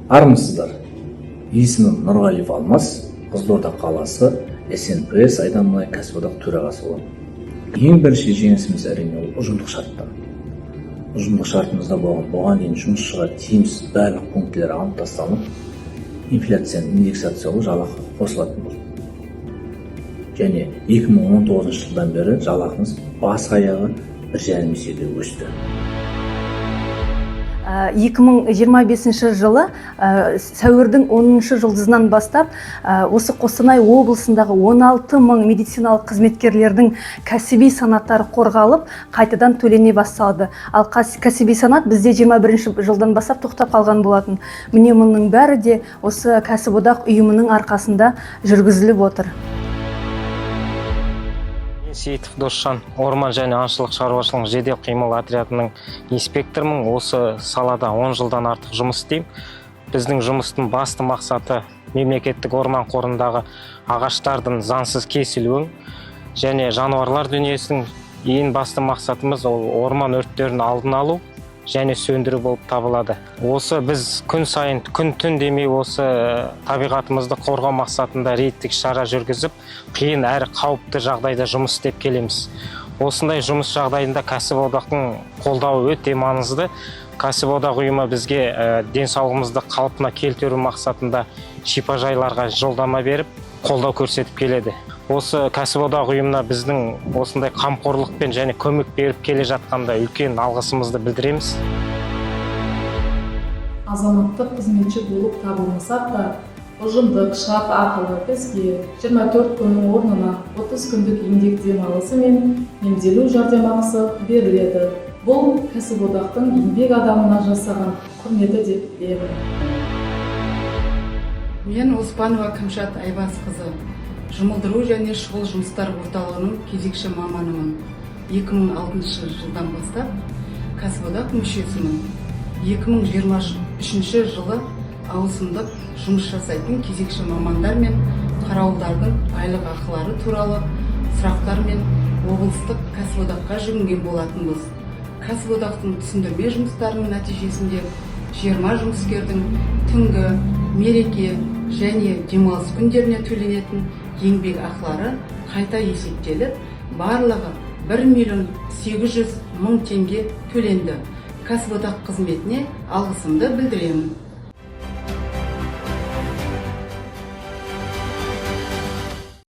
Армысыздар. Есімім Нұрғалиев Алмас, Қызылорда қаласы СНПС айданмай кәсіподақ төрағасы боламын. Ең бірінші жеңісіміз әрине ол ұжымдық шарттан. Ұжымдық шартымызда бұған дейін жұмысшыға тиімсіз барлық пунктілер алынып тасталып, инфляцияны индексациялау жалақы қосылатын болды. Және 2019 жылдан бері жалақымыз бас аяғы 1,5 есеге өсті. 2025 жылы сәуірдің 10 жұлдызынан бастап осы Қостанай облысындағы 16 мың медициналық қызметкерлердің кәсіби санаттары қорғалып, қайтадан төлене басталды. Ал кәсіби санат бізде 21 жылдан бастап тоқтап қалған болатын. Міне мұның бәрі де осы кәсіподақ ұйымының арқасында жүргізіліп отыр. Сейітов Досжан, орман және аңшылық шаруашылық жедел қимыл отрядының инспекторымын. Осы салада 10 жылдан артық жұмыс істеймін. Біздің жұмыстың басты мақсаты мемлекеттік орман қорындағы ағаштардың заңсыз кесілуін және жануарлар дүниесінің ең басты мақсатымыз ол орман өрттерін алдын алу және сөндіру болып табылады. Осы біз күн сайын, күн-түн демей осы табиғатымызды қорғау мақсатында рейдтік шара жүргізіп, қиын әрі қауіпті жағдайда жұмыс істеп келеміз. Осындай жұмыс жағдайында кәсіподақтың қолдауы өте маңызды. Кәсіподақ ұйымы бізге денсаулығымызды қалпына келтіру мақсатында шипажайларға жолдама беріп, қолдау көрсетіп келеді. Осы кәсіподақ ұйымына біздің осындай қамқорлықпен және көмек беріп келе жатқанда үлкен алғысымызды білдіреміз. Азаматтық қызметші болып табылмасақ та, ұжымдық шарт арқылы бізге 24 күннің орнына 30 күндік еңбек демалысы мен емделу жәрдемақысы беріледі. Бұл кәсіподақтың еңбек адамына жасаған құрметі деп білемін. Мен Оспанова Кәмшат Айбасқызы, жұмылдыру және шұғыл жұмыстар орталығының кезекші маманымын. 2006 жылдан бастап кәсіподақ мүшесімін. 2023 жылы ауысымдық жұмыс жасайтын кезекші мамандар мен қарауылдардың айлық ақылары туралы сұрақтар мен облыстық кәсіподаққа жүгінген болатынбыз. Кәсіподақтың түсіндірме жұмыстарының нәтижесінде 20 жұмыскердің түнгі, мереке және демалыс күндеріне төленетін еңбек ақылары қайта есептеліп, барлығы 1.800.000 теңге төленді. Кәсіподақ қызметіне алғысымды білдіремін.